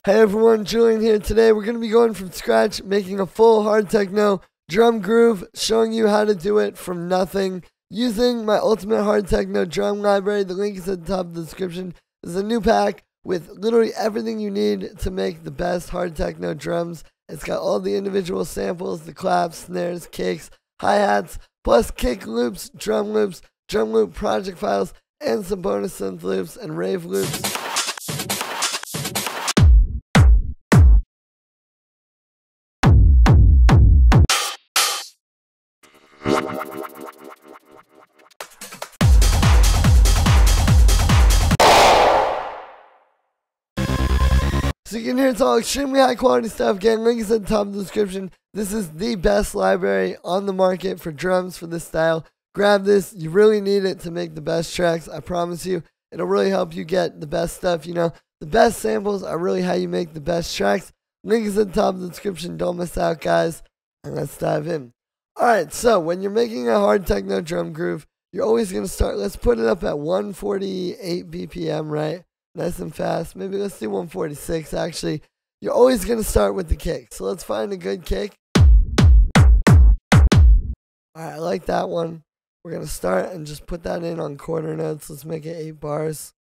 Hey everyone, Julian here. Today we're going to be going from scratch, making a full hard techno drum groove, showing you how to do it from nothing using my ultimate hard techno drum library. The link is at the top of the description. This is a new pack with literally everything you need to make the best hard techno drums. It's got all the individual samples, the claps, snares, kicks, hi-hats, plus kick loops, drum loop project files, and some bonus synth loops and rave loops. So you can hear it's all extremely high quality stuff. Again, link is at the top of the description. This is the best library on the market for drums for this style. Grab this. You really need it to make the best tracks. I promise you, it'll really help you get the best stuff. You know, the best samples are really how you make the best tracks. Link is at the top of the description. Don't miss out, guys. And let's dive in. Alright, so when you're making a hard techno drum groove, you're always going to start, let's put it up at 148 BPM, right? Nice and fast. Maybe let's do 146 actually. You're always going to start with the kick. So let's find a good kick. Alright, I like that one. We're going to start and just put that in on quarter notes. Let's make it 8 bars.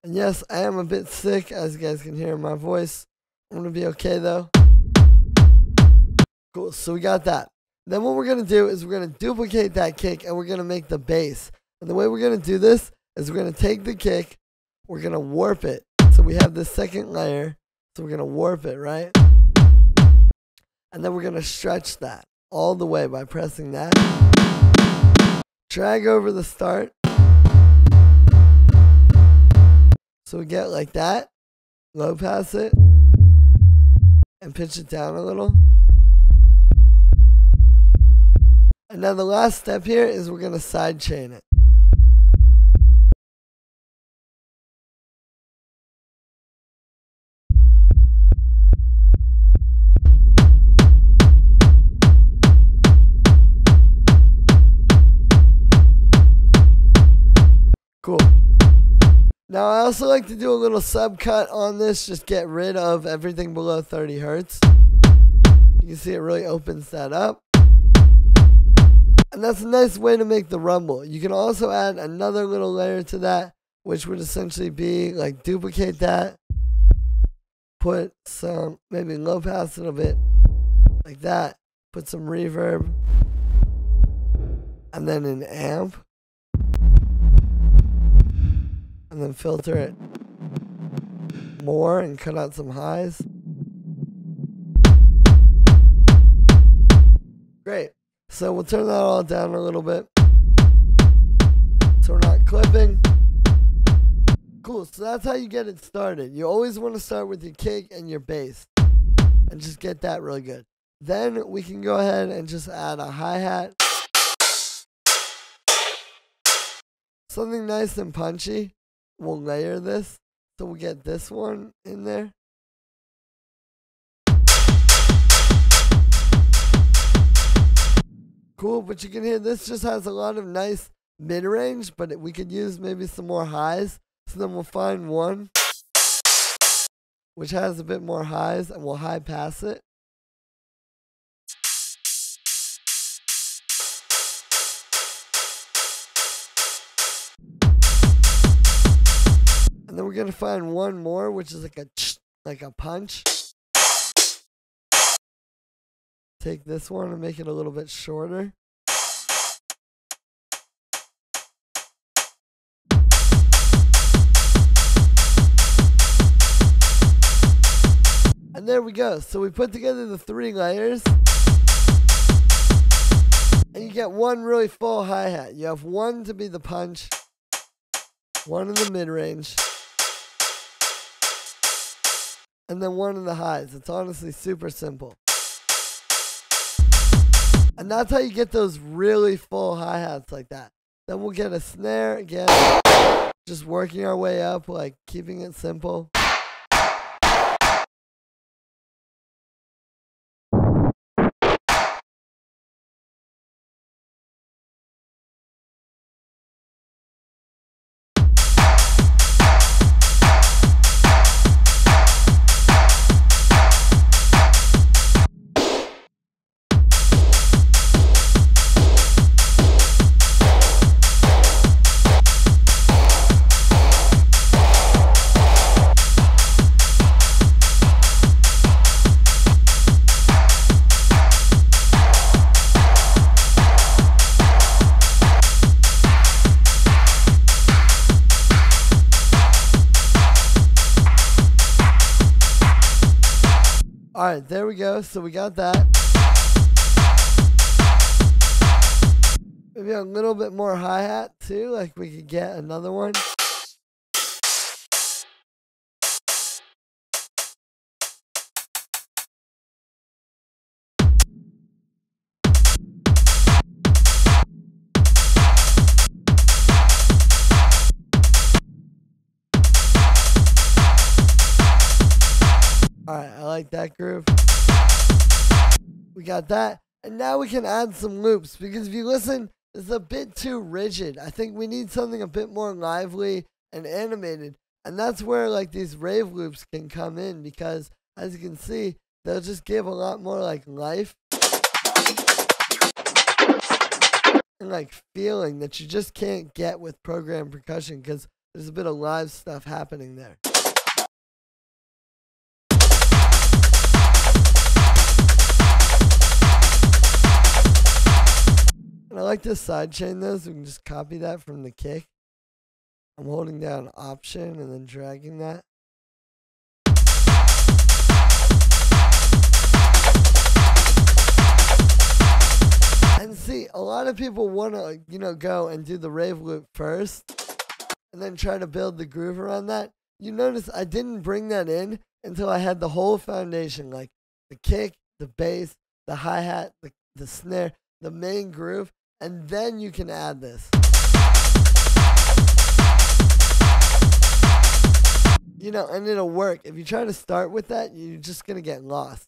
And yes, I am a bit sick, as you guys can hear in my voice. I'm going to be okay though. Cool, so we got that. Then what we're going to do is we're going to duplicate that kick and we're going to make the bass. And the way we're going to do this is we're going to take the kick, we're going to warp it. So we have this second layer, so we're going to warp it, right? And then we're going to stretch that all the way by pressing that. Drag over the start. So we get like that. Low pass it. And pitch it down a little. And now the last step here is we're going to side chain it. Cool. Now I also like to do a little subcut on this, just get rid of everything below 30 hertz. You can see it really opens that up. And that's a nice way to make the rumble. You can also add another little layer to that, which would essentially be like duplicate that. Put some, maybe low pass it a bit, like that. Put some reverb. And then an amp. And then filter it more and cut out some highs. Great. So we'll turn that all down a little bit. So we're not clipping. Cool, so that's how you get it started. You always want to start with your kick and your bass. And just get that really good. Then we can go ahead and just add a hi-hat. Something nice and punchy. We'll layer this. So we'll get this one in there. Cool, but you can hear this just has a lot of nice mid-range, but we could use maybe some more highs. So then we'll find one which has a bit more highs and we'll high pass it. And then we're going to find one more, which is like a punch. Take this one and make it a little bit shorter. And there we go. So we put together the 3 layers. And you get one really full hi-hat. You have one to be the punch, one in the mid-range, and then one in the highs. It's honestly super simple. And that's how you get those really full hi-hats like that. Then we'll get a snare again, just working our way up, like keeping it simple. Alright, there we go. So we got that. Maybe a little bit more hi-hat too, like we could get another one. Alright, I like that groove. We got that. And now we can add some loops, because if you listen, it's a bit too rigid. I think we need something a bit more lively and animated. And that's where like these rave loops can come in, because as you can see, they'll just give a lot more like life and like feeling that you just can't get with programmed percussion, because there's a bit of live stuff happening there. And I like this sidechain though, so we can just copy that from the kick. I'm holding down Option and then dragging that. And see, a lot of people want to, go and do the rave loop first and then try to build the groove around that. You notice I didn't bring that in until I had the whole foundation, like the kick, the bass, the hi-hat, the snare, the main groove, and then you can add this. And it'll work. If you try to start with that, you're just going to get lost.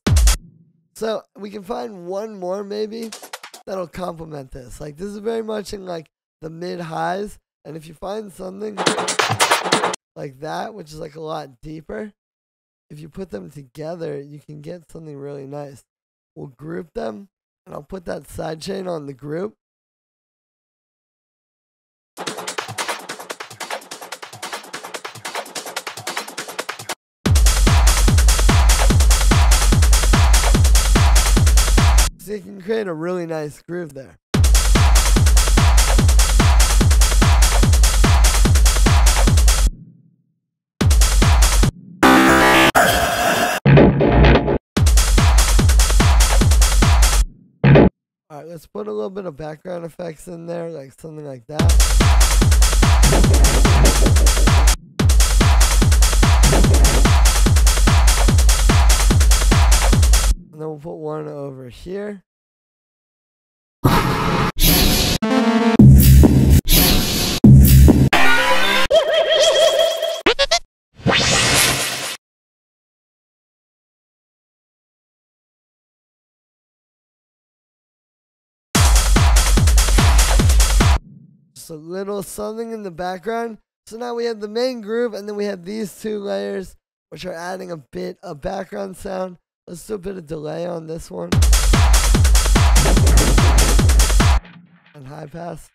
So we can find one more maybe that'll complement this. Like this is very much in like the mid highs. And if you find something like that, which is like a lot deeper, if you put them together, you can get something really nice. We'll group them, and I'll put that sidechain on the group. So you can create a really nice groove there. Alright, let's put a little bit of background effects in there, like something like that. And then we'll put one over here. Just a little something in the background. So now we have the main groove, and then we have these two layers, which are adding a bit of background sound. Let's do a bit of delay on this one. And high pass.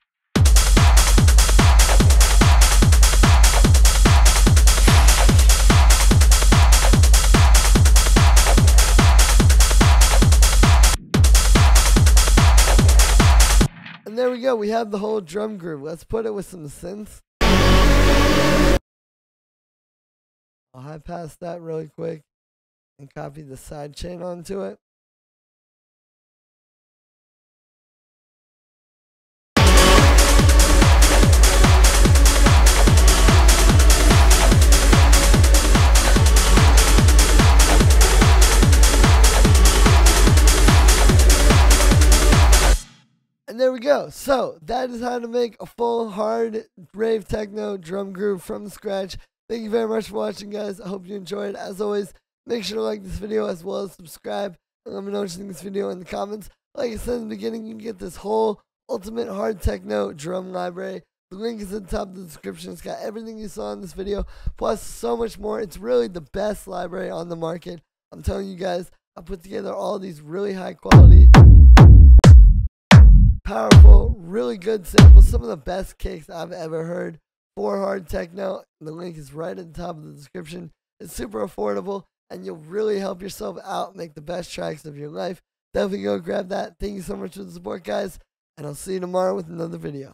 And there we go. We have the whole drum groove. Let's put it with some synths. I'll high pass that really quick and copy the sidechain onto it. And there we go. So that is how to make a full hard rave techno drum groove from scratch. Thank you very much for watching, guys. I hope you enjoyed. As always, make sure to like this video as well as subscribe. And let me know what you think of this video in the comments. Like I said in the beginning, you can get this whole ultimate hard techno drum library. The link is at the top of the description. It's got everything you saw in this video, plus so much more. It's really the best library on the market. I'm telling you guys, I put together all these really high quality, powerful, really good samples, some of the best kicks I've ever heard for hard techno. The link is right at the top of the description. It's super affordable, and you'll really help yourself out, make the best tracks of your life. Definitely go grab that. Thank you so much for the support, guys, and I'll see you tomorrow with another video.